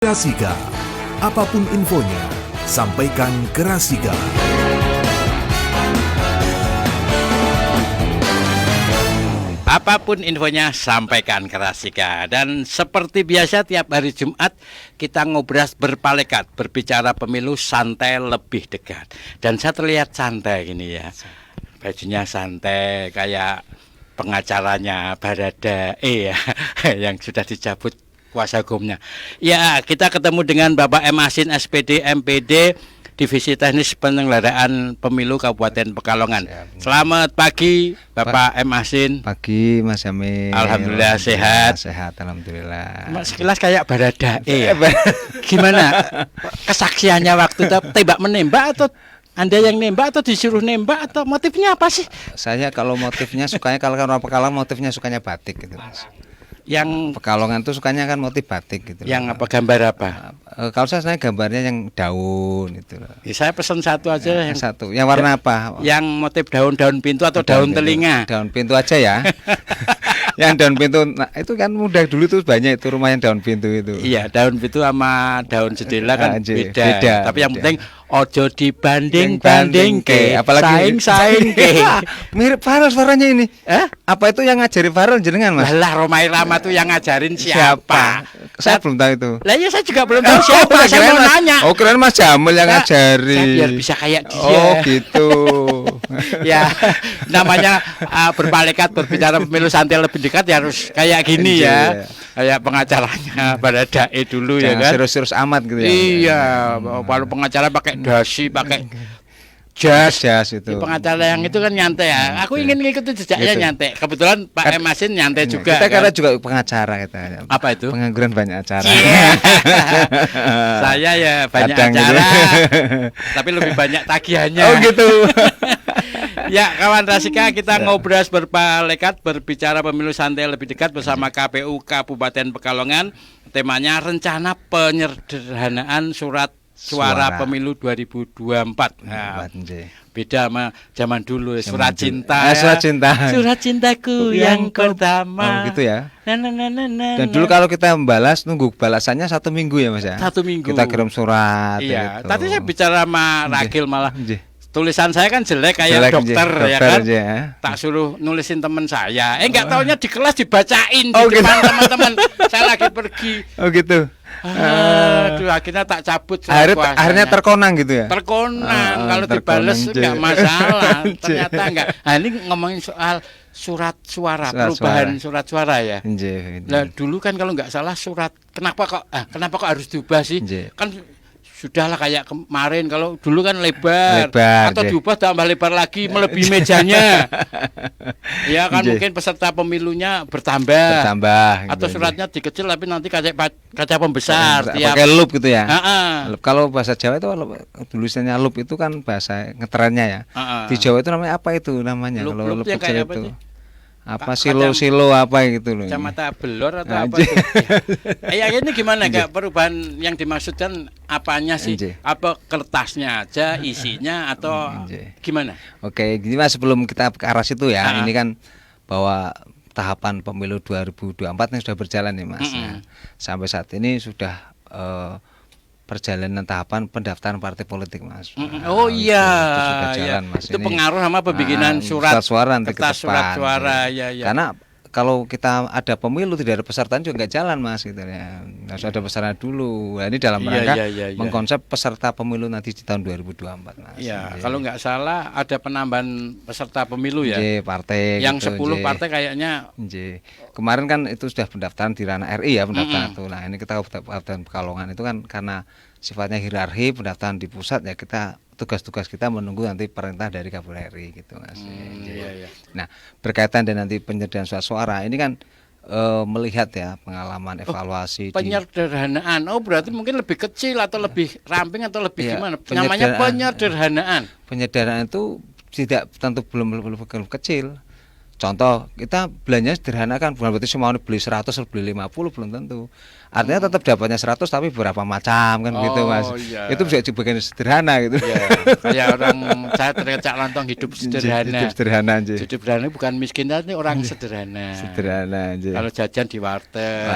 Rasika, apapun infonya, sampaikan ke Rasika. Apapun infonya sampaikan ke Rasika. Dan seperti biasa tiap hari Jumat kita ngobras berpalekat, berbicara pemilu santai lebih dekat. Dan saya terlihat santai gini ya. Bajunya santai kayak pengacaranya Baradae ya yang sudah dicabut kuasa hukumnya. Ya, kita ketemu dengan Bapak M. Asin SPD MPD Divisi Teknis Penyelenggaraan Pemilu Kabupaten Pekalongan. Selamat pagi Bapak M. Asin. Pagi Mas Jamil. Alhamdulillah sehat. Sehat alhamdulillah. Sekilas kayak Baradae ya. Gimana kesaksiannya waktu itu, tembak menembak atau Anda yang nembak atau disuruh nembak atau motifnya apa sih? Saya kalau motifnya sukanya kalau orang Pekalongan motifnya sukanya batik gitu Mas. Yang Pekalongan tuh sukanya kan motif batik gitu. Yang apa, gambar apa? Kalau saya gambarnya yang daun gitu loh. Ya, saya pesan satu aja yang Satu. Yang warna apa? Yang motif daun-daun pintu atau daun telinga. Daun pintu aja ya. Yang daun pintu, nah itu kan mudah dulu tuh banyak itu rumah yang daun pintu itu. Iya, daun pintu sama daun jendela kan beda. Tapi yang beda. penting ojo dibanding-banding ke, apalagi saing ke. Mirip Farel suaranya ini. Apa itu yang ngajari Farel jenengan Mas? Lah Romai Rama tuh yang ngajarin siapa? Saya belum tahu itu. Lah ya saya juga belum tahu siapa. Saya mau nanya. Oh keren Mas Jamil yang ngajari. Saya biar bisa kayak dia. Oh gitu. Ya, namanya berpalekat berbicara pemilu santai lebih dekat ya harus kayak gini ya. Kayak pengacaranya Baradae dulu. Jangan ya kan. serius-serius amat gitu ya. Iya, kalau pengacara pakai dasi, pakai jas itu. Pengacara yang itu kan nyantai ya. Aku ingin ngikutin jejaknya gitu. nyantai. Kebetulan Pak M. Asin nyantai juga. Kita kan? karena juga pengacara kita. Apa itu? Pengangguran banyak acara. Saya ya banyak Kadang acara, gitu. tapi lebih banyak tagihannya. Oh gitu. Ya kawan Rasika, kita ngobras berpalekat berbicara pemilu santai lebih dekat bersama KPU Kabupaten Pekalongan. Temanya rencana penyederhanaan surat suara pemilu 2024. Nah, beda sama zaman dulu surat cinta. Surat cinta. Surat cintaku yang pertama. Oh gitu ya. Dan dulu Dan kalau kita membalas nunggu balasannya 1 minggu ya Mas ya. 1 minggu. Kita kirim surat. Iya. gitu. Tadi saya bicara sama Ragil malah. Tulisan saya kan jelek kayak dokter ya kan. Tak suruh nulisin teman saya. Enggak taunya di kelas dibacain di depan teman-teman. Saya lagi pergi. Oh gitu. Aduh, akhirnya tak cabut. Akhirnya terkonang gitu ya. Terkonang kalau dibales enggak masalah. Ternyata enggak. Nah, ini ngomongin soal surat suara, perubahan surat suara ya. Nah, dulu kan kalau enggak salah surat kenapa kok harus diubah sih? Kan sudahlah kayak kemarin, kalau dulu kan lebar atau diubah tambah lebar lagi melebihi mejanya. Ya kan mungkin peserta pemilunya bertambah atau suratnya dikecil tapi nanti kaca pembesar pakai loop gitu ya. Loop. Kalau bahasa Jawa itu tulisannya loop itu kan bahasa ngetrennya ya. Di Jawa itu namanya apa itu namanya? Kalau loop kecil itu apa silo apa gitu loh. Kacamata belor atau apa itu? Ya ini gimana Kak, perubahan yang dimaksudkan apanya sih? Apa kertasnya aja isinya atau gimana? Oke, gini Mas, sebelum kita ke arah situ ya, ini kan bahwa tahapan pemilu 2024 yang sudah berjalan nih Mas. Sampai saat ini sudah perjalanan tahapan pendaftaran partai politik Mas. Oh iya, itu sudah jalan Mas. Itu pengaruh sama pembikinan surat suara nanti ke depan. Surat suara ya. Karena kalau kita ada pemilu tidak ada peserta juga nggak jalan Mas gitu ya. Harus ada peserta dulu. Nah, ini dalam rangka mengkonsep peserta pemilu nanti di tahun 2024 Mas. Iya, kalau nggak salah ada penambahan peserta pemilu ya. Partai yang gitu, 10 partai kayaknya. Kemarin kan itu sudah pendaftaran di ranah RI ya pendaftaran itu. Nah, ini kita Kabupaten Pekalongan itu kan karena sifatnya hierarki pendaftaran di pusat ya, kita tugas-tugas kita menunggu nanti perintah dari Kabupaten RI gitu Mas. Nah, berkaitan dengan nanti penyederhanaan surat suara ini kan melihat ya pengalaman evaluasi penyederhanaan. Oh berarti mungkin lebih kecil atau lebih ramping atau lebih gimana? Namanya penyederhanaan. Penyederhanaan itu tidak tentu belum kecil. Contoh, kita belanja sederhana kan, bukan berarti semua beli 100 atau beli 50, belum tentu. Artinya tetap dapatnya 100 tapi beberapa macam kan gitu Mas. Iya. Itu bisa dibikin sederhana gitu. Iya. Kayak orang saya terkecak lontong hidup sederhana. Hidup sederhana aja. Hidup sederhana bukan miskin, tapi orang sederhana. Sederhana aja. Kalau jajan di warteg,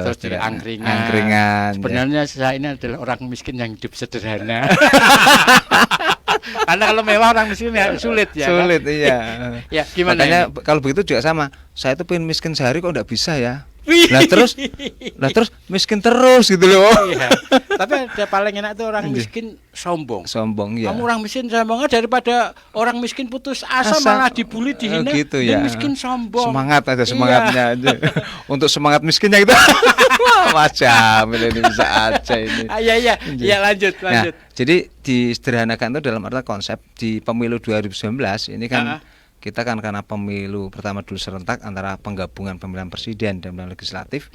terus di angkringan. Angkringan. Sebenarnya saya ini adalah orang miskin yang hidup sederhana. Karena kalau mewah orang miskin ya sulit ya. Sulit kan? iya. Ya gimana? Makanya ini? kalau begitu juga sama. Saya tuh pengen miskin sehari kok enggak bisa ya. Wih. Lah terus miskin terus gitu loh. Iya. Tapi ada paling enak tuh orang miskin sombong. Sombong ya. Kamu orang miskin sombong daripada orang miskin putus asa malah dibully dihina. Gitu dan ya. miskin sombong. Semangat ada semangatnya aja. Untuk semangat miskinnya itu. Macam ini bisa aja ini. Iya lanjut. Nah, jadi disederhanakan itu dalam arti konsep di pemilu 2019 ini kan kita kan karena pemilu pertama dulu serentak antara penggabungan pemilihan presiden dan pemilihan legislatif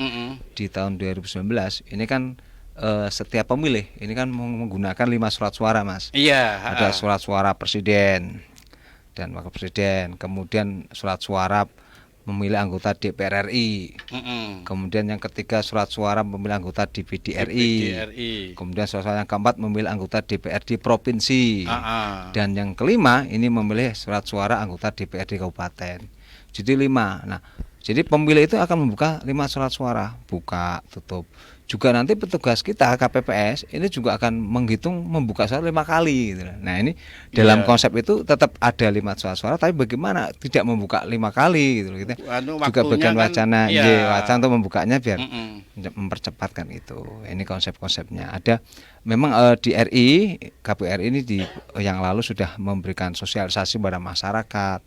di tahun 2019 ini kan setiap pemilih ini kan menggunakan 5 surat suara Mas. Iya. Ada surat suara presiden dan wakil presiden, kemudian surat suara memilih anggota DPR RI. Kemudian yang ketiga surat suara memilih anggota DPD RI. Kemudian surat suara yang keempat memilih anggota DPRD provinsi. Dan yang kelima ini memilih surat suara anggota DPRD kabupaten. Jadi 5. Nah, jadi pemilih itu akan membuka 5 surat suara, buka, tutup. Juga nanti petugas kita KPPS ini juga akan menghitung membuka suara 5 kali gitu. Nah ini dalam konsep itu tetap ada 5 suara tapi bagaimana tidak membuka 5 kali gitu. Juga bagian wacana kan, wacana untuk membukanya biar mempercepatkan itu. Ini konsep-konsepnya. Ada memang di RI KPRI ini di yang lalu sudah memberikan sosialisasi pada masyarakat,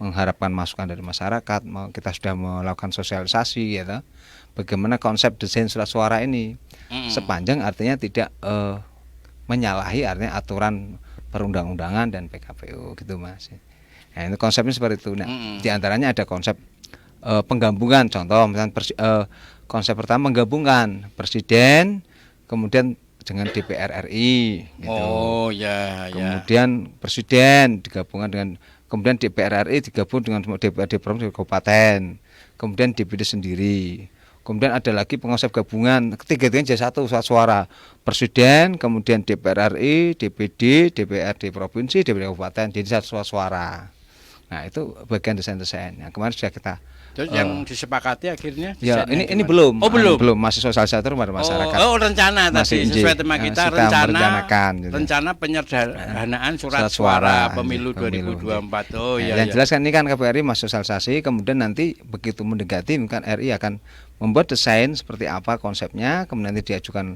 mengharapkan masukan dari masyarakat. Kita sudah melakukan sosialisasi gitu. Bagaimana konsep desain surat suara ini sepanjang artinya tidak menyalahi artinya aturan perundang-undangan dan PKPU gitu Mas. Nah ini konsepnya seperti itu. Nah diantaranya ada konsep penggabungan, contoh misalnya konsep pertama menggabungkan presiden kemudian dengan DPR RI gitu. Oh ya. Kemudian presiden digabungkan dengan kemudian DPR RI digabung dengan DPRD provinsi kabupaten, kemudian DPD sendiri. Kemudian ada lagi konsep gabungan, ketiga-tiganya jadi satu surat suara. Presiden, kemudian DPR RI, DPD, DPRD provinsi, DPD kabupaten, jadi satu surat suara. Nah, itu bagian desain-desain. Yang kemarin sudah kita yang disepakati akhirnya. Ya, ini belum. Oh, belum. Belum, masih sosialisasi pada masyarakat. Rencana tadi sesuai tema kita rencana penyederhanaan surat suara pemilu 2024. Oh iya. Yang jelas kan ini kan KPRI masih sosialisasi, kemudian nanti begitu mendekati kan RI akan membuat desain seperti apa konsepnya, kemudian nanti diajukan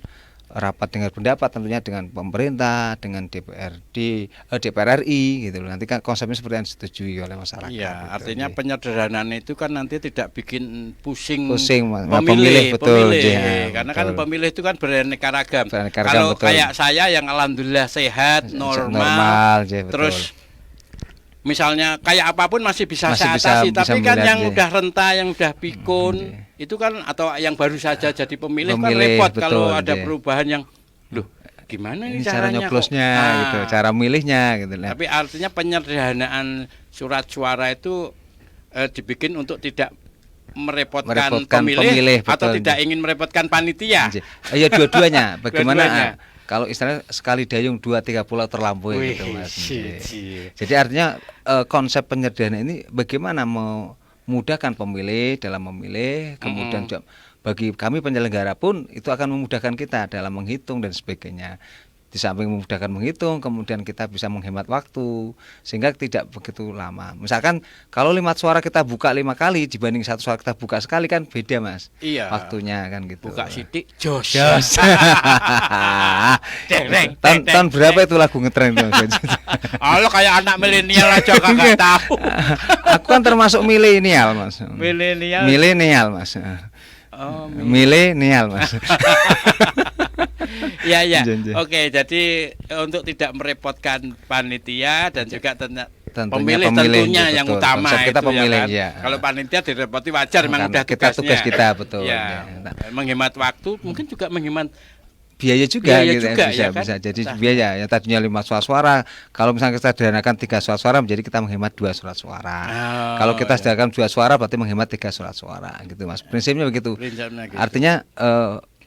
rapat dengar pendapat tentunya dengan pemerintah, dengan DPR RI gitu loh. Nanti kan konsepnya seperti yang disetujui oleh masyarakat. Iya, gitu. artinya penyederhanaan itu kan nanti tidak bikin pusing pemilih betul. Karena kan pemilih itu kan beraneka ragam. Kalau kayak saya yang alhamdulillah sehat, normal terus misalnya kayak apapun masih bisa saya atasi, tapi kan yang udah renta, yang udah pikun, itu kan atau yang baru saja jadi pemilih kan repot kalau ada perubahan yang loh gimana ini cara nyoblosnya gitu, cara milihnya gitu. Tapi artinya penyederhanaan surat suara itu dibikin untuk tidak merepotkan pemilih atau tidak ingin merepotkan panitia. Ya dua-duanya. Bagaimana kalau istilahnya sekali dayung 2-3 pulau terlampaui gitu Mas. Jadi artinya konsep penyederhanaan ini bagaimana memudahkan pemilih dalam memilih, kemudian bagi kami penyelenggara pun itu akan memudahkan kita dalam menghitung dan sebagainya. Di samping memudahkan menghitung, kemudian kita bisa menghemat waktu sehingga tidak begitu lama. Misalkan kalau 5 suara kita buka 5 kali dibanding 1 suara kita buka sekali kan beda Mas. Iya. Waktunya kan gitu. Buka sidik jos. Tahun berapa itu lagu ngetren itu? Kalau kayak anak milenial aja kagak tahu. Aku kan termasuk milenial Mas. Milenial Mas. Oh, milenial Mas. Ya. Oke, jadi untuk tidak merepotkan panitia dan juga pemilih tentunya yang utama itu kita pemilih, ya kan. Kalau panitia direpoti wajar memang udah tugas kita betul. Ya. Menghemat waktu, mungkin juga menghemat biaya juga Biaya gitu juga, bisa ya kan? bisa jadi Nah. biaya yang tadinya 5 surat suara, kalau misalnya kita sederhanakan 3 surat suara menjadi kita menghemat 2 surat suara. Oh, Kalau kita ya. sederhanakan 2 suara berarti menghemat 3 surat suara gitu Mas. Prinsipnya begitu. Prinsipnya gitu. Artinya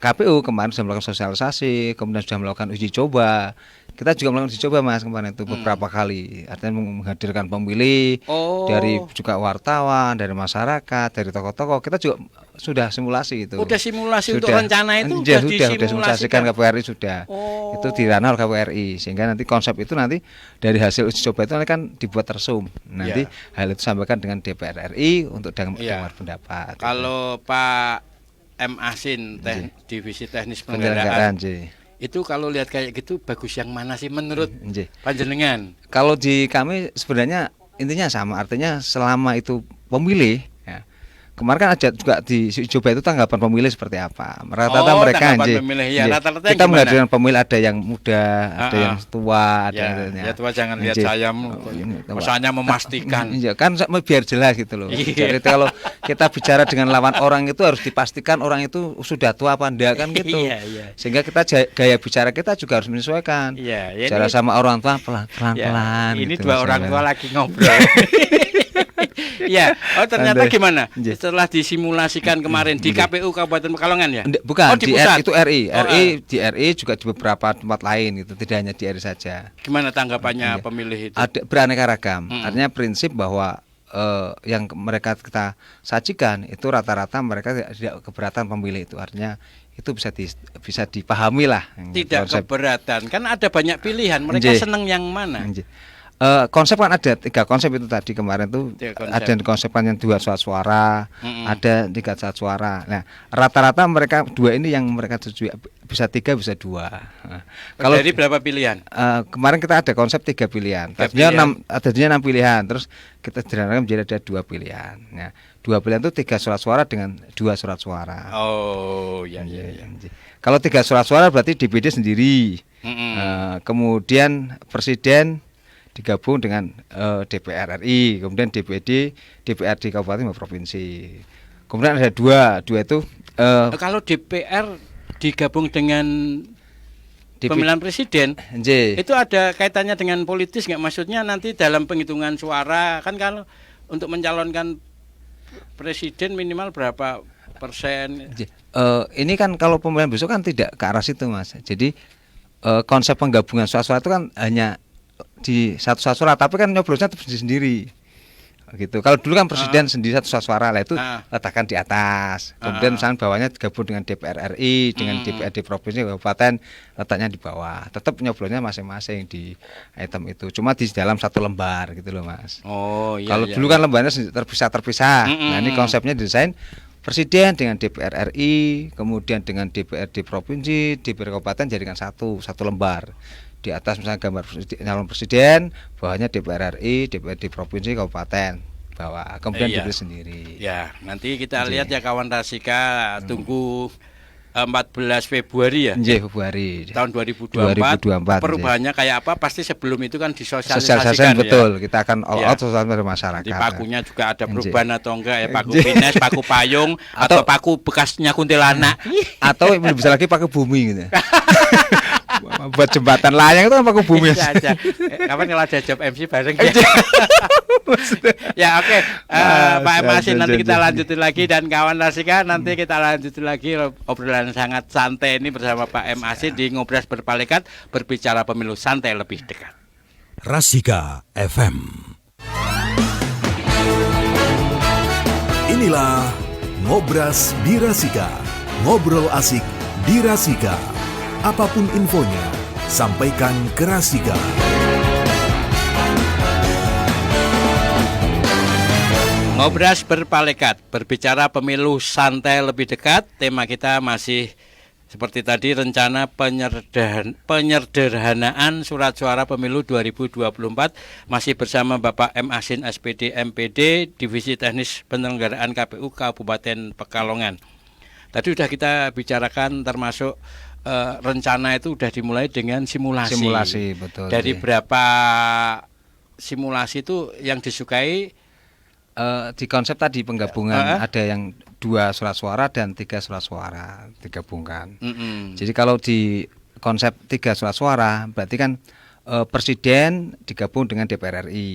KPU kemarin sudah melakukan sosialisasi, kemudian sudah melakukan uji coba. Kita juga melakukan uji coba Mas kemarin itu beberapa kali. Artinya menghadirkan pemilih Oh. dari juga wartawan, dari masyarakat, dari tokoh-tokoh. Kita juga sudah simulasi itu. Udah simulasi untuk rencana itu sudah disimulasikan. disimulasikan KPU RI sudah. Oh. Itu di ranah KPU RI sehingga nanti konsep itu nanti dari hasil uji coba itu nanti kan dibuat tersum. Nanti hal itu sampaikan dengan DPR RI untuk dengar pendapat. Kalau Pak M. Asin Divisi Teknis Penyelenggaraan Penyelenggaraan itu kalau lihat kayak gitu bagus yang mana sih menurut Nggih. panjenengan? Kalau di kami sebenarnya intinya sama, artinya selama itu pemilih ya. Kemarin kan ada juga di coba itu tanggapan pemilih seperti apa. Rata-rata mereka tanggapan pemilih, ya, rata-rata kita gimana? menghadirkan pemilih ada yang muda, ada yang tua, ada yang Ya tua jangan lihat Nggih. saya Tua. misalnya memastikan. Iya kan biar jelas gitu loh. Iya. Jadi kalau kita bicara dengan lawan orang itu harus dipastikan orang itu sudah tua apa enggak kan gitu. Iya. Sehingga kita gaya bicara kita juga harus menyesuaikan. Iya, ya Bicara ini- sama orang tua pelan-pelan. Ya, ini gitu, dua Mas orang Yaman. tua lagi ngobrol. Ya, oh ternyata Andai. gimana? Nggih. Setelah disimulasikan kemarin di KPU Kabupaten Pekalongan ya? Bukan Oh, di di pusat. itu RI. Oh, Di RI juga di beberapa tempat lain itu, tidak hanya di RI saja. Gimana tanggapannya pemilih itu? Ada beraneka ragam. Artinya prinsip bahwa yang mereka kita sajikan itu rata-rata mereka tidak keberatan pemilih itu. Artinya itu bisa dipahami lah. Tidak konsep. keberatan. Kan ada banyak pilihan. Mereka Nggih. seneng yang mana? Nggih. Konsep kan ada 3 konsep itu tadi kemarin tuh 3 konsep. ada konsepnya yang 2 surat suara, ada 3 surat suara. Nah rata-rata mereka 2 ini yang mereka tuju bisa 3 bisa 2. Nah, Kalau dari berapa pilihan? kemarin kita ada konsep 3 pilihan. Tiga Tadinya pilihan. 6 pilihan. Terus kita sederhanakan menjadi ada 2 pilihan. Nah 2 pilihan itu 3 surat suara dengan 2 surat suara. Oh, ya. Kalau 3 surat suara berarti DPD sendiri. Kemudian presiden digabung dengan DPR RI, kemudian DPRD kabupaten maupun provinsi. Kemudian ada dua itu Kalau DPR digabung dengan pemilihan presiden, nggih. itu ada kaitannya dengan politis nggak? Maksudnya nanti dalam penghitungan suara kan kalau untuk mencalonkan presiden minimal berapa persen? Ini kan kalau pemilihan besok kan tidak ke arah situ Mas. Jadi konsep penggabungan suara-suara itu kan hanya di satu suara, tapi kan nyoblosnya sendiri. Gitu. Kalau dulu kan presiden sendiri satu suara lah itu letakkan di atas. Kemudian misalnya bawahnya digabung dengan DPR RI, dengan DPRD provinsi kabupaten letaknya di bawah. Tetap nyoblosnya masing-masing di item itu. Cuma di dalam satu lembar gitu loh Mas. Oh iya. Kalau dulu kan lembarnya terpisah-terpisah. Nah, ini konsepnya desain presiden dengan DPR RI, kemudian dengan DPRD provinsi, DPR kabupaten jadikan satu lembar. Di atas misalnya gambar calon presiden, bawahnya DPR RI, DPRD provinsi kabupaten, bawah. Kemudian DPR sendiri. Ya, nanti kita lihat ya kawan Rasika, tunggu 14 Februari ya. Nggih, Februari. Tahun 2024. Perubahannya kayak apa? Pasti sebelum itu kan disosialisasikan betul. ya. Kita akan all out sosialisasi masyarakat. Di pakunya juga ada perubahan atau enggak ya, paku pines, paku payung atau paku bekasnya kuntilanak. Atau bisa lagi pakai bumi gitu. Buat jembatan layang itu kan pakai bumi. Bisa aja. Kapan kalau ada job MC bareng ya? Ya oke. Pak Masin nanti kita lanjutin lagi dan kawan Rasika nanti kita lanjutin lagi obrolan sangat santai ini bersama Pak M. Asin di Ngobras Berpalekat, berbicara pemilu santai lebih dekat. Rasika FM. Inilah Ngobras di Rasika. Ngobrol asik di Rasika. Apapun infonya, sampaikan ke Rasika. Ngobras Berpalekat, berbicara pemilu santai lebih dekat. Tema kita masih seperti tadi, rencana penyederhanaan surat suara pemilu 2024. Masih bersama Bapak M. Asin SPD MPD, Divisi Teknis Penyelenggaraan KPU Kabupaten Pekalongan. Tadi sudah kita bicarakan termasuk rencana itu sudah dimulai dengan simulasi. Simulasi, betul. Dari berapa simulasi itu yang disukai? Di konsep tadi penggabungan ada yang 2 surat suara dan 3 surat suara digabungkan. Mm-mm. Jadi kalau di konsep 3 surat suara berarti kan presiden digabung dengan DPR RI.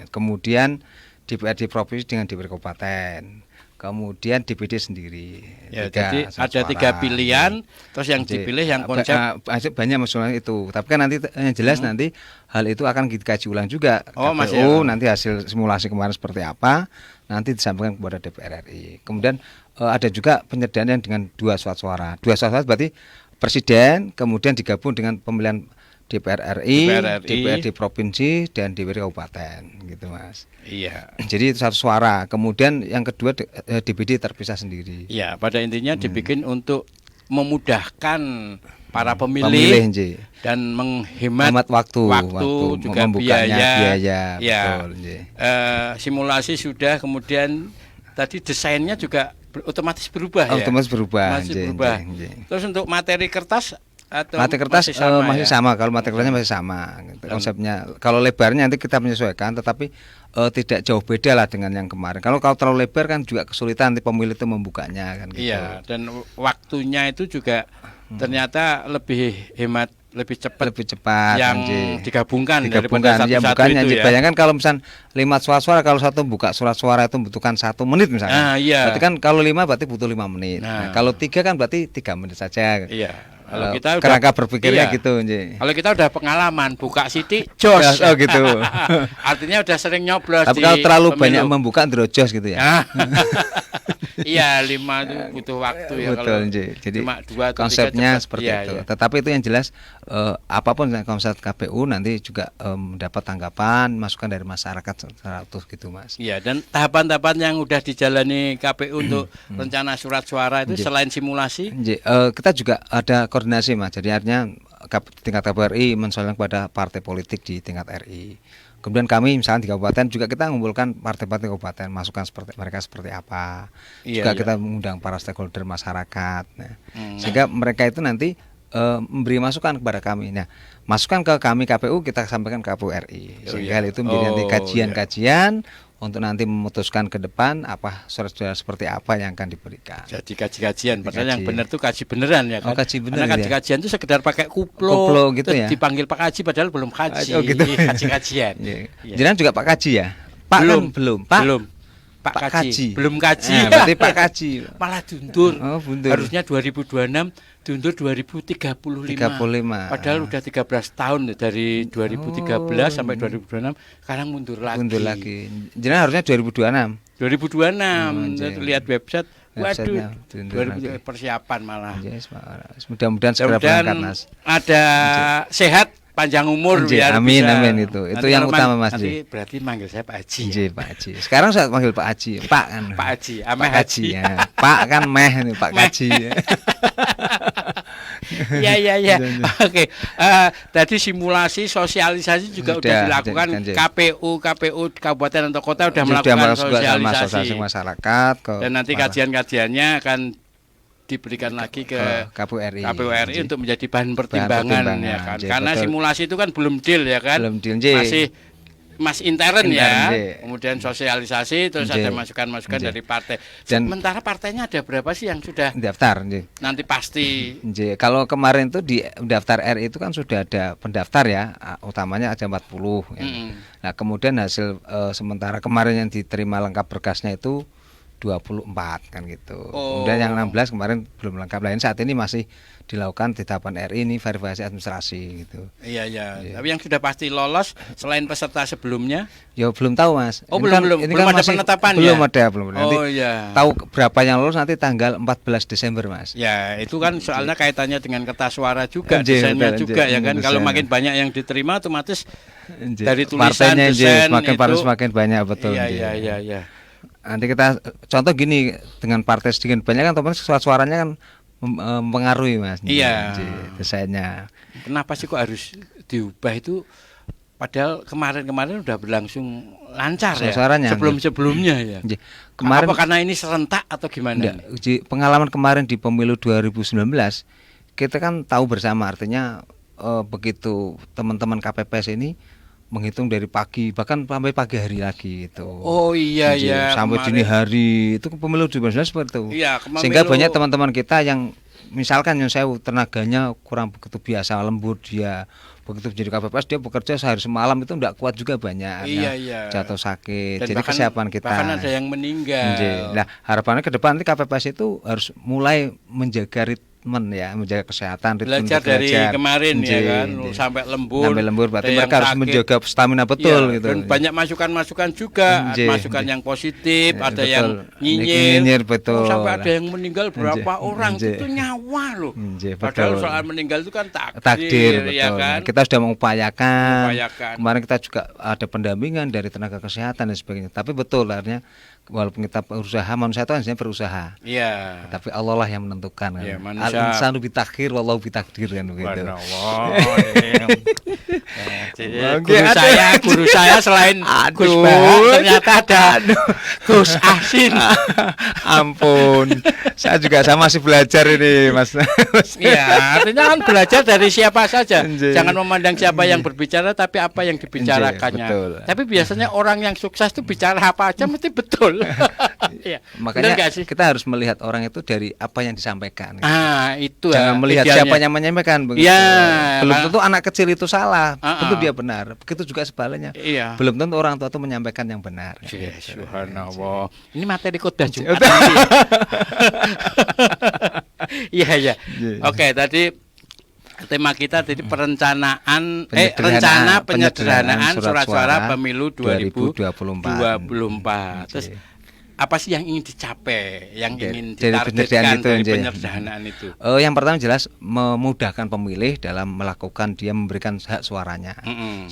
Kemudian DPRD provinsi dengan DPRD kabupaten. Kemudian DPD sendiri. Ya, jadi ada 3 pilihan, terus yang dipilih yang konsep banyak maksudnya itu. Tapi kan nanti yang jelas nanti hal itu akan dikaji ulang juga. KPU nanti hasil simulasi kemarin seperti apa, nanti disampaikan kepada DPR RI. Kemudian ada juga penyediaan yang dengan 2 surat suara. 2 surat suara berarti presiden, kemudian digabung dengan pemilihan DPR RI, DPRD provinsi dan DPRD kabupaten gitu Mas. Iya. Jadi itu 1 suara. Kemudian yang kedua DPD terpisah sendiri. Iya, pada intinya dibikin untuk memudahkan para pemilih dan menghemat waktu juga biaya. Ya. Betul, simulasi sudah, kemudian tadi desainnya juga otomatis berubah otomatis berubah. Terus untuk materi kertas atau materi kertas masih sama. Kalau materi kertasnya masih sama konsepnya. Kalau lebarnya nanti kita menyesuaikan, tetapi tidak jauh beda lah dengan yang kemarin. Kalau terlalu lebar kan juga kesulitan nanti pemilih itu membukanya kan gitu. Iya, dan waktunya itu juga ternyata lebih hemat, lebih cepat yang digabungkan daripada ya, satu-satu itu ya. Bayangkan kalau misal 5 surat suara, kalau satu buka surat suara itu membutuhkan 1 menit misalnya. Iya. Berarti kan kalau 5 berarti butuh 5 menit. Nah, kalau 3 kan berarti 3 menit saja. Iya. Kalau kita kerangka berpikirnya gitu. Kalau kita udah pengalaman buka sidik jos. Gitu. Artinya udah sering nyoblos. Tapi kalau terlalu banyak membuka ndrojos gitu ya. Iya, 5 itu butuh waktu ya. Betul, jadi cuma 2 atau konsepnya 3 seperti itu. Ya. Tetapi itu yang jelas apapun konsep KPU nanti juga mendapat tanggapan, masukan dari masyarakat secara utuh gitu Mas. Iya, dan tahapan-tahapan yang udah dijalani KPU untuk rencana surat suara itu selain simulasi, kita juga ada koordinasi Mas. Jadi artinya tingkat KPU RI mensolidasikan kepada partai politik di tingkat RI. Kemudian kami misalnya di kabupaten juga kita mengumpulkan partai-partai kabupaten, masukan seperti mereka seperti apa. Juga kita mengundang para stakeholder masyarakat. Nah, sehingga mereka itu nanti memberi masukan kepada kami. Nah, masukan ke kami KPU kita sampaikan ke KPU RI. Sehingga itu menjadi nanti kajian-kajian untuk nanti memutuskan ke depan apa surat-surat seperti apa yang akan diberikan. Jadi kaji-kajian, padahal yang benar tuh kaji beneran ya kan. Kaji bener, karena kaji-kajian itu sekedar pakai kuplo gitu ya. Dipanggil Pak Kaji padahal belum kaji. Gitu. Kaji-kajian. Jangan juga Pak Kaji ya? Pak belum. Pak Kaji. Belum kaji. Berarti Pak Kaji. Malah mundur. Mundur. Harusnya 2026 diundur 2035. Padahal udah 13 tahun dari 2013 sampai 2026, sekarang mundur lagi. Jadi harusnya 2026. 2026. Lihat website. Waduh, 2000 persiapan malah. Mudah-mudahan segera berangkat Mas. Ada sehat, panjang umur biar amin, bisa. Amin itu yang utama Mas. Nanti berarti manggil saya Pak Haji. Pak Haji. Sekarang saya panggil Pak Haji. Pak kan. Pak Haji, Pak Haji. Ya. Pak kan meh ini Pak Haji. Ya. Oke. Tadi simulasi sosialisasi juga sudah dilakukan. KPU kabupaten atau kota sudah melakukan sosialisasi masyarakat. Dan nanti kajian-kajiannya akan diberikan lagi ke KPU RI untuk menjadi bahan pertimbangan ya kan. Karena simulasi itu kan belum deal ya kan. Masih intern ya. Kemudian sosialisasi, terus ada masukan-masukan dari partai. Sementara partainya ada berapa sih yang sudah daftar? Nanti pasti. Kalau kemarin itu di daftar RI itu kan sudah ada pendaftar ya, utamanya ada 40 ya. Nah, kemudian hasil sementara kemarin yang diterima lengkap berkasnya itu 24 kan gitu. Kemudian yang 16 kemarin belum lengkap. Lain saat ini masih dilakukan di tahapan RI ini verifikasi administrasi gitu. Iya. Tapi yang sudah pasti lolos selain peserta sebelumnya? Ya belum tahu Mas. Belum ada penetapan ya? Belum. Nanti tahu berapa yang lolos nanti tanggal 14 Desember Mas. Ya itu kan soalnya kaitannya dengan kertas suara juga, desainnya juga ya kan. Kalau makin banyak yang diterima otomatis dari tulisan desain semakin banyak betul. Iya. Nanti kita contoh gini, dengan partai sedikit banyak kan otomatis suaranya kan mempengaruhi Mas. Iya. Desainnya. Kenapa sih kok harus diubah itu? Padahal kemarin udah berlangsung lancar ya. Suaranya. Sebelum-sebelumnya ya. Kemarin apa karena ini serentak atau gimana? Pengalaman kemarin di pemilu 2019 kita kan tahu bersama, artinya begitu teman-teman KPPS ini menghitung dari pagi bahkan sampai pagi hari lagi itu. Oh iya Nggih, ya. sampai dini hari itu pemilu 2019 seperti itu. Iya, Sehingga banyak teman-teman kita yang misalkan yang saya tenaganya kurang begitu biasa lembur, dia begitu jadi KPPS dia bekerja sehari semalam itu enggak kuat juga banyak. Iya, ya, iya. jatuh sakit. Dan jadi kesiapan kita. Bahkan ada yang meninggal. Nggih. Nah, harapannya ke depan nanti KPPS itu harus mulai menjaga ritmen ya, menjaga kesehatan, ritmen Belajar dari kemarin ya kan, sampai lembur. Sampai lembur berarti ada mereka yang harus sakit. menjaga stamina betul Iya, gitu. Dan banyak masukan-masukan juga, masukan yang positif, ada betul. yang Nyinyir, betul. sampai ada yang meninggal berapa orang itu nyawa loh. Padahal betul. soal meninggal itu kan Takdir ya betul. kan. Kita sudah mengupayakan. Mengupayakan. Kemarin kita juga ada pendampingan dari tenaga kesehatan dan sebagainya. Tapi betul artinya walaupun kita berusaha, manusia itu hanya berusaha. Iya. Tapi Allah lah yang menentukan kan. Iya, manusia- Al-insanu bitakhir wallahu bitakdir kan begitu. Guru saya selain Gus Bahar ternyata ada Gus Asin. Ampun. Saya juga masih belajar ini, Mas. Iya, artinya kan belajar dari siapa saja. Nggih. Jangan memandang siapa yang berbicara, tapi apa yang dibicarakannya. Betul. Tapi biasanya orang yang sukses itu bicara apa aja mesti betul. Iya. Benar Makanya nggak sih? kita harus melihat orang itu dari apa yang disampaikan. Itu Jangan melihat idealnya. siapa yang menyampaikan begitu. Ya, Belum kan? tentu anak kecil itu salah, Ah, tentu ah. dia benar. Begitu juga sebaliknya. Iya. Belum tentu orang tua itu menyampaikan yang benar. Ya, Gitu. subhanallah. Ini materi khotbah Jumat. Iya, iya. Oke, tadi tema kita tadi perencanaan rencana penyederhanaan surat suara pemilu 2024. Terus apa sih yang ingin dicapai, yang ingin ditargetkan dari penyederhanaan itu? Yang pertama jelas memudahkan pemilih dalam melakukan dia memberikan hak suaranya,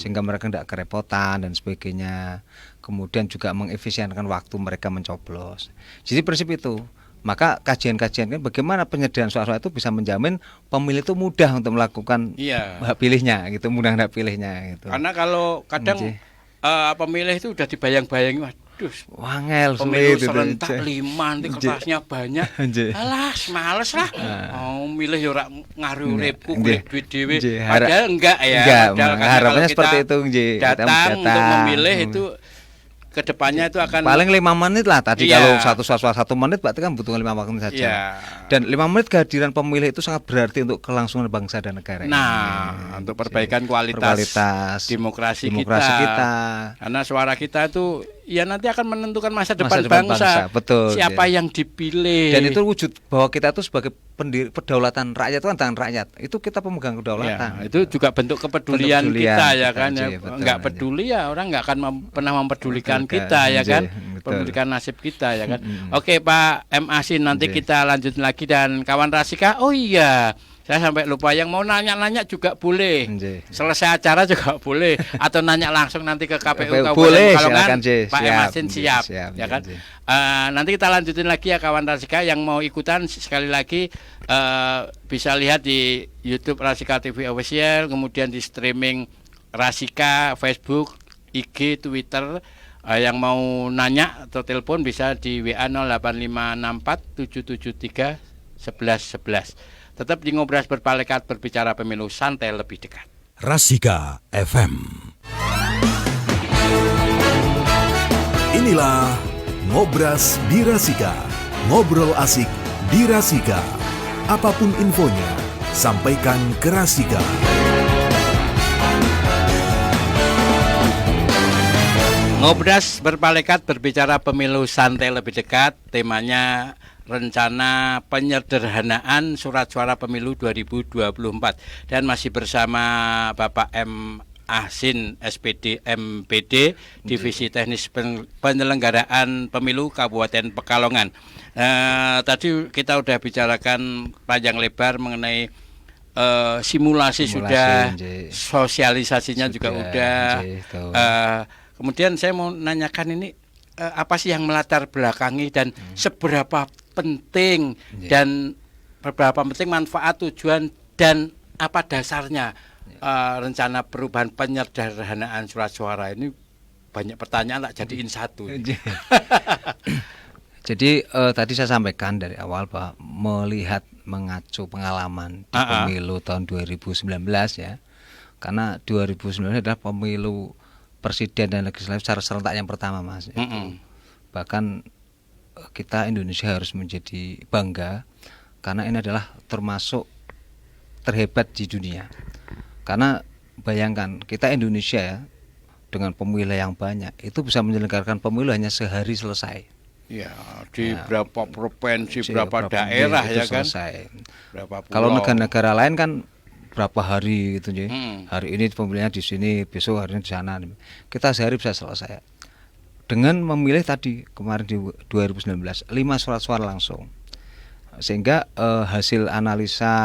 sehingga mereka tidak kerepotan dan sebagainya. Kemudian juga mengefisienkan waktu mereka mencoblos. Jadi prinsip itu. Maka kajian-kajian kan bagaimana penyederhanaan suara itu bisa menjamin pemilih itu mudah untuk melakukan hak pilihnya, gitu, mudah hak pilihnya. Gitu. Karena kalau kadang pemilih itu udah dibayang-bayangi, waduh, wangel pemilu sulit serentak 5 nanti kertasnya banyak. Alas, males lah. Oh, milih ya ora ngaruh uripku, golek duit dhewe. Padahal enggak ya. Padahal harapannya seperti itu, datang untuk memilih itu kedepannya itu akan paling 5 menit lah tadi. Kalau satu menit berarti kan butuh 5 menit saja. Dan 5 menit kehadiran pemilih itu sangat berarti untuk kelangsungan bangsa dan negara. Untuk perbaikan kualitas demokrasi kita. Karena suara kita itu ya nanti akan menentukan masa depan bangsa. Betul. Siapa yang dipilih. Dan itu wujud bahwa kita itu sebagai pendiri kedaulatan rakyat itu kan tangan rakyat. Itu kita pemegang kedaulatan. Itu juga bentuk kepedulian kita ya kan. Enggak betul, peduli ya orang enggak akan pernah mempedulikan kita ya kan. Mempedulikan nasib kita ya kan. Oke Pak M. Asin, nanti kita lanjut lagi dan kawan Rasika. Oh iya, saya sampai lupa, yang mau nanya-nanya juga boleh. Selesai acara juga boleh, atau nanya langsung nanti ke KPU Kabupaten Pekalongan. Pak M. Asin siap ya kan. Nanti kita lanjutin lagi ya kawan Rasika, yang mau ikutan sekali lagi bisa lihat di YouTube Rasika TV Official, kemudian di streaming Rasika, Facebook, IG, Twitter. Yang mau nanya atau telepon bisa di WA 08564 773 1111. Tetap di Ngobras Berpalekat, berbicara pemilu santai lebih dekat. Rasika FM. Inilah Ngobras di Rasika. Ngobrol asik di Rasika. Apapun infonya, sampaikan ke Rasika. Ngobras Berpalekat, berbicara pemilu santai lebih dekat. Temanya rencana penyederhanaan surat suara pemilu 2024. Dan masih bersama Bapak M. Asin, SPD MPD, Divisi Teknis Penyelenggaraan Pemilu Kabupaten Pekalongan. Tadi kita udah bicarakan panjang lebar mengenai simulasi sudah, sosialisasinya juga udah. Kemudian saya mau nanyakan ini apa sih yang melatar belakangi dan seberapa penting dan beberapa penting manfaat, tujuan dan apa dasarnya rencana perubahan penyederhanaan surat suara ini. Banyak pertanyaan tak jadiin satu. Jadi tadi saya sampaikan dari awal bahwa melihat mengacu pengalaman di pemilu tahun 2019 ya. Karena 2019 adalah pemilu presiden dan legislatif secara serentak yang pertama, Mas. Bahkan kita Indonesia harus menjadi bangga karena ini adalah termasuk terhebat di dunia. Karena bayangkan kita Indonesia ya, dengan pemilih yang banyak itu bisa menyelenggarakan pemilu hanya sehari selesai. Ya, di berapa provinsi, berapa daerah ya kan? Selesai. Berapa pulau. Kalau negara-negara lain kan berapa hari gitu ya. Hari ini pemilihan di sini, besok hari ini di sana. Kita sehari bisa selesai. Dengan memilih tadi kemarin di 2019 5 surat suara langsung. Sehingga hasil analisa,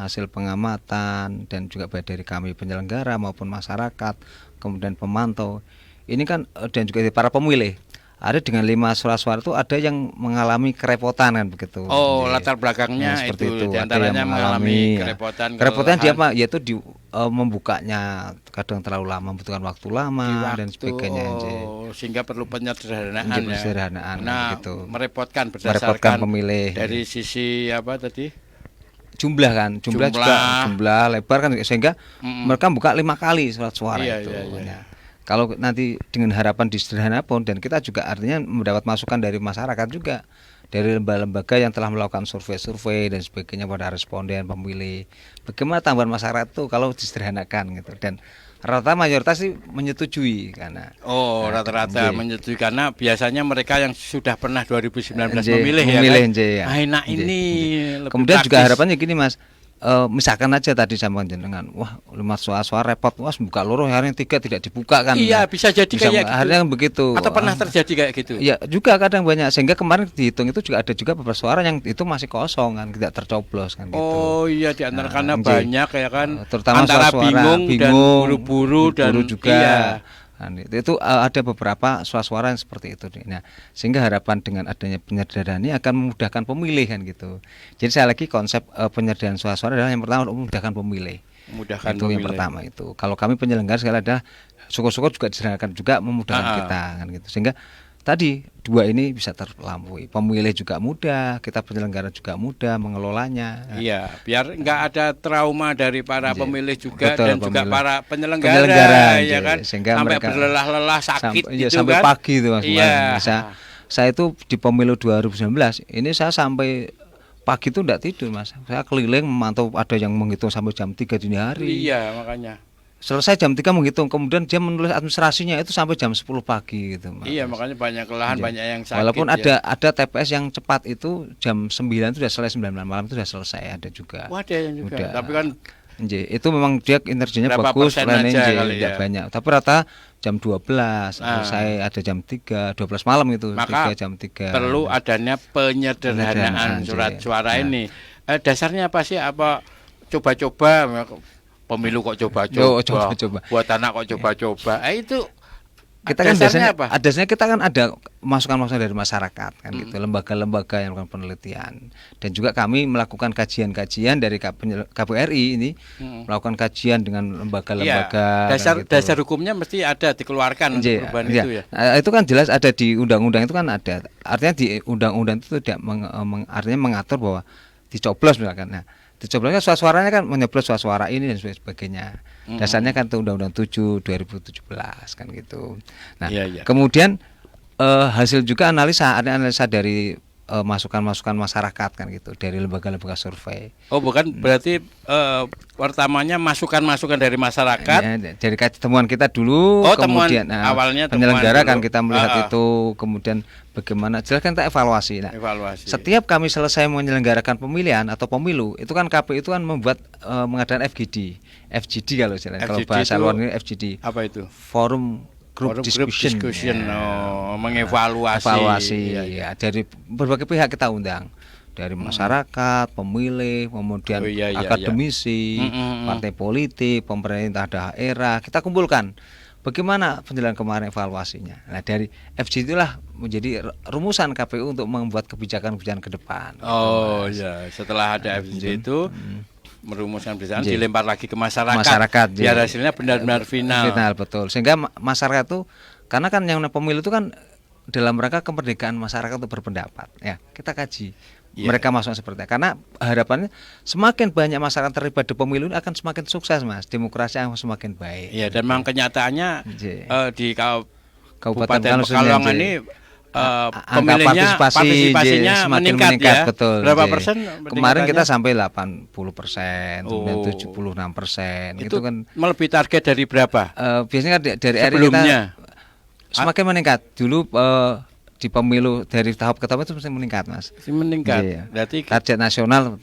hasil pengamatan dan juga baik dari kami penyelenggara maupun masyarakat, kemudian pemantau, ini kan dan juga dari para pemilih, ada dengan 5 surat suara itu ada yang mengalami kerepotan kan begitu. Oh, latar belakangnya seperti itu. Di Ada yang mengalami kerepotan dia apa? Yaitu di membukanya kadang terlalu lama, membutuhkan waktu lama dan sebagainya. Sehingga perlu penyederhanaan ya. Penyederhanaan gitu. Merepotkan berdasarkan pemilih. Dari sisi apa tadi? Jumlah kan, jumlah juga jumlah lebar kan, sehingga mereka buka 5 kali surat suara itu. Iya. Kalau nanti dengan harapan disederhana pun, dan kita juga artinya mendapat masukan dari masyarakat juga, dari lembaga-lembaga yang telah melakukan survei-survei dan sebagainya pada responden pemilih. Bagaimana tambahan masyarakat itu kalau disederhanakan gitu, dan rata mayoritas sih menyetujui karena rata-rata menyetujui karena biasanya mereka yang sudah pernah 2019 memilih ya kan. Enak ini lebih kemudian praktis. Juga harapannya gini Mas, misalkan aja tadi sama jenengan, wah 5 suara repot, wah buka loro hari yang 3 tidak dibuka kan. Iya, bisa jadi kayak gitu. Akhirnya begitu. Atau pernah terjadi kayak gitu. Iya, juga kadang banyak, sehingga kemarin dihitung itu juga ada juga beberapa suara yang itu masih kosong kan, tidak tercoblos kan gitu. Oh iya, di antara karena banyak ya kan, terutama antara suara bingung dan buru-buru dan juga. Iya. Nah, itu ada beberapa suara-suara yang seperti itu. Nah, sehingga harapan dengan adanya penyederhanaan ini akan memudahkan pemilih kan gitu. Jadi saya lagi konsep penyederhanaan suara-suara adalah yang pertama memudahkan pemilih. Memudahkan itu pemilih. Yang pertama itu. Kalau kami penyelenggara sekali adalah syukur-syukur juga disederhanakan juga memudahkan kita kan gitu. Sehingga tadi 2 ini bisa terlampaui. Pemilih juga mudah, kita penyelenggara juga mudah mengelolanya. Iya, biar enggak ada trauma dari para pemilih juga. Betul, dan juga para penyelenggara ya kan, sehingga sampai mereka berlelah-lelah sakit gitu sampai kan. pagi itu Mas. Iya. Saya itu di pemilu 2019 ini saya sampai pagi itu enggak tidur Mas. Saya keliling memantau, ada yang menghitung sampai jam 3 dini hari. Iya, makanya. Selesai jam 3 menghitung, kemudian dia menulis administrasinya itu sampai jam 10 pagi gitu Mas. Iya, makanya banyak kelelahan, banyak yang sakit. Walaupun ada TPS yang cepat itu jam 9 itu sudah selesai, 9 malam itu sudah selesai, ada juga. Wah, ada yang juga. Tapi kan itu memang dia energinya bagus, tidak banyak. Tapi rata jam 12 selesai, ada jam 3, 12 malam itu. Maka 3, jam 3. Perlu adanya penyederhanaan surat suara ini. Dasarnya apa sih? Apa coba-coba pemilu kok coba-coba, buat anak kok coba-coba. Itu kita kan dasarnya kita kan ada masukan-masukan dari masyarakat kan gitu, lembaga-lembaga yang melakukan penelitian, dan juga kami melakukan kajian-kajian dari KPRI ini, melakukan kajian dengan lembaga-lembaga. Dasar hukumnya mesti ada dikeluarkan perubahan itu ya. Itu kan jelas ada di undang-undang, itu kan ada. Artinya di undang-undang itu tidak artinya mengatur bahwa dicoblos misalkan. Nah, dicoblosnya suaranya kan menyoblos suara ini dan sebagainya. Dasarnya kan itu Undang-Undang 7 2017 kan gitu. Nah, kemudian hasil juga analisa dari masukan-masukan masyarakat kan gitu, dari lembaga-lembaga survei. Oh, bukan berarti pertamanya masukan-masukan dari masyarakat. Ya, dari temuan kita dulu, kemudian awalnya penyelenggara kan kita melihat itu, kemudian bagaimana jelas kan kita evaluasi. Nah, setiap kami selesai menyelenggarakan pemilihan atau pemilu, itu kan KPU itu kan membuat mengadakan FGD kalau bahasa luar negeri FGD. Apa itu? Forum Group discussion. Mengevaluasi. Ya, dari berbagai pihak kita undang, dari masyarakat, pemilih, kemudian akademisi, partai politik, pemerintah daerah, kita kumpulkan bagaimana penjelasan kemarin evaluasinya. Nah, dari FG itulah menjadi rumusan KPU untuk membuat kebijakan-kebijakan ke depan. Oh iya, setelah ada FG itu merumuskan kebijakan, dilempar lagi ke masyarakat biar hasilnya benar-benar final, betul. Sehingga masyarakat itu, karena kan yang pemilu itu kan dalam rangka kemerdekaan masyarakat untuk berpendapat ya, kita kaji Iya. mereka masuk seperti itu. Karena harapannya semakin banyak masyarakat terlibat di pemilu akan semakin sukses, Mas. Demokrasi akan semakin baik. Iya, dan memang kenyataannya Iya. di Kabupaten Kabupaten Pekalongan Pekalongan ini angka pemilihnya partisipasinya semakin meningkat ya. betul. Berapa J. persen? Kemarin kita peningkatannya? sampai 80%, kemudian Oh. 76%. Itu kan melebihi target dari berapa? biasanya kan dari RI Sebelumnya? kita semakin meningkat. Dulu di pemilu dari tahap ke tahap itu mesti meningkat, Mas. Meningkat. Iya. Berarti Target nasional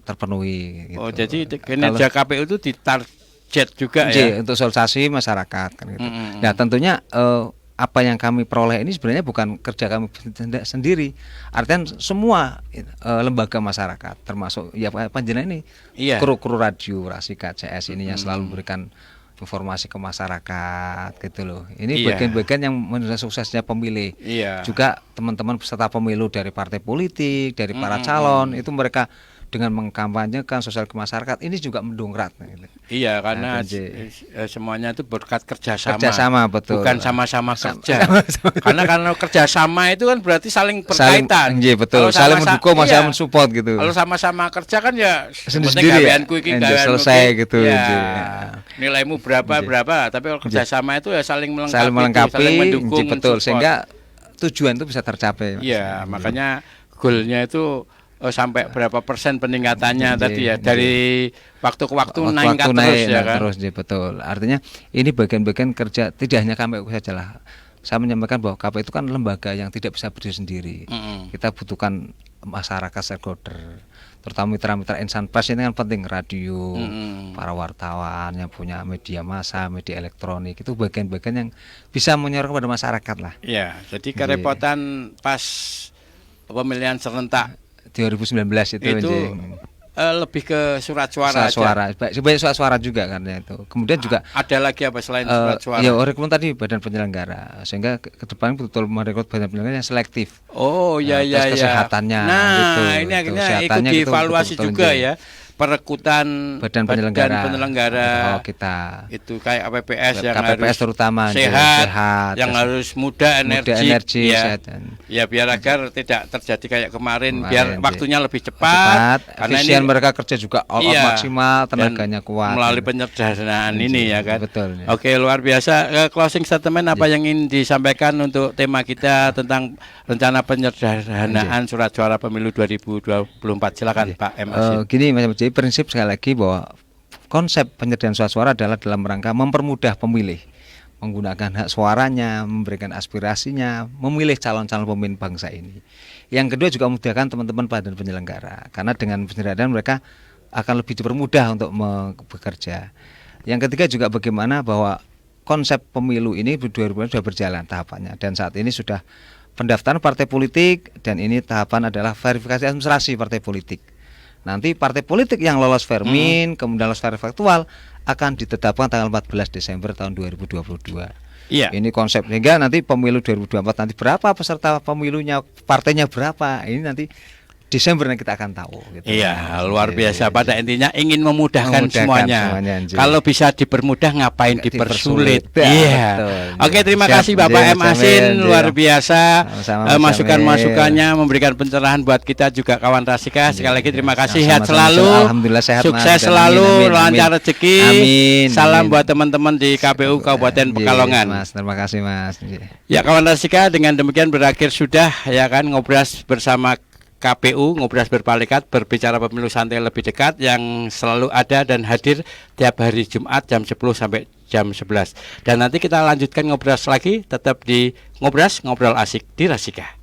terpenuhi. Gitu. oh jadi kinerja KPU itu ditarget juga ya. Untuk sosialisasi masyarakat kan gitu. Mm-mm. Nah tentunya apa yang kami peroleh ini sebenarnya bukan kerja kami sendiri. Artinya semua lembaga masyarakat termasuk ya panjenengan ini Iya. kru radio Rasika CS ini yang selalu memberikan informasi ke masyarakat gitu loh. Ini Iya. bagian-bagian yang menurut suksesnya pemilih. Iya. Juga teman-teman peserta pemilu dari partai politik, dari para calon itu mereka dengan mengkampanyekan sosial ke masyarakat ini juga mendongkrak gitu. Iya, karena Nah, semuanya itu berkat kerjasama. Kerjasama, betul. Bukan sama-sama kerja. Karena kerjasama itu kan berarti saling berkaitan. Iya betul, Kalau saling mendukung, iya. saling mensupport gitu. Kalau sama-sama kerja kan ya Sendiri-sendiri ya, gaweanku iki, enjoy, gaweanmu selesai iki. gitu, Ya, enjoy. nilaimu berapa, tapi kalau kerjasama itu ya saling melengkapi, saling melengkapi, saling mendukung, betul, mensupport. sehingga tujuan itu bisa tercapai. Mas. Iya, makanya goalnya itu sampai berapa persen peningkatannya Iya, tadi ya, dari waktu ke waktu Waktu naik terus ya kan. terus, iya, betul. Artinya ini bagian-bagian kerja tidak hanya KPU saja lah. Saya menyampaikan bahwa KPU itu kan lembaga yang tidak bisa berdiri sendiri. Kita butuhkan masyarakat stakeholder, terutama mitra-mitra insan pers ini kan penting, radio, para wartawan yang punya media massa, media elektronik, itu bagian-bagian yang bisa menyuarakan kepada masyarakat lah. Iya, jadi kerepotan pas pemilihan serentak 2019 itu anjing. lebih ke surat suara suara sebanyak surat suara juga karena itu. Kemudian juga ada lagi apa selain surat suara? ya rekrutmen tadi badan penyelenggara, sehingga ke depan betul merekrut badan penyelenggara yang selektif. Oh ya tes kesehatannya Nah, gitu, ini akhirnya ikut kesehatannya gitu, dievaluasi betul-betul juga anjing. ya. Perekrutan Badan penyelenggara penyelenggara kita itu kayak KPPS yang KPPS harus terutama sehat, yang harus muda energi, ya. ya. Ya biar agar tidak terjadi kayak kemarin biar waktunya lebih cepat, karena efisien ini mereka kerja juga all out iya, maksimal, dan tenaganya kuat melalui gitu. penyederhanaan ini ya kan. Betul, ya. Oke, luar biasa. Closing statement apa yang ingin disampaikan untuk tema kita tentang rencana penyederhanaan surat suara pemilu 2024? Silakan Pak M. Asin. Gini Mas Jadi prinsip sekali lagi bahwa konsep penyederhanaan surat suara adalah dalam rangka mempermudah pemilih menggunakan hak suaranya, memberikan aspirasinya, memilih calon-calon pemimpin bangsa ini. Yang kedua juga memudahkan teman-teman badan penyelenggara, karena dengan penyederhanaan mereka akan lebih dipermudah untuk bekerja. Yang ketiga juga bagaimana bahwa konsep pemilu ini 2020 sudah berjalan tahapannya, dan saat ini sudah pendaftaran partai politik, dan ini tahapan adalah verifikasi administrasi partai politik. Nanti partai politik yang lolos Vermin, kemudian lolos faktual akan ditetapkan tanggal 14 Desember tahun 2022. Iya. Ini konsep, sehingga nanti pemilu 2024 nanti berapa peserta pemilunya, partainya berapa, ini nanti Desember kita akan tahu gitu. Iya, luar biasa. Pada intinya ingin memudahkan semuanya. anjing. Kalau bisa dipermudah, ngapain dipersulit? Ya, Iya. betul. Oke, terima Siap, kasih Bapak Mas M. Asin, Jamil. luar biasa. Sama-sama, Mas Masukan-masukannya memberikan pencerahan buat kita juga kawan Rasika. Sekali lagi terima kasih, sehat Sama-sama, selalu. Alhamdulillah sehat, Mas. Sukses Dan selalu, amin, lancar amin. rezeki. Amin, Salam amin. buat teman-teman di KPU Kabupaten Pekalongan. Mas, terima kasih Mas. Ya kawan Rasika, dengan demikian berakhir sudah ya kan ngobras bersama KPU, ngobras berpalekat, berbicara pemilu santai lebih dekat, yang selalu ada dan hadir tiap hari Jumat jam 10 sampai jam 11. Dan nanti kita lanjutkan ngobras lagi, tetap di Ngobras, Ngobrol Asik di Rasika.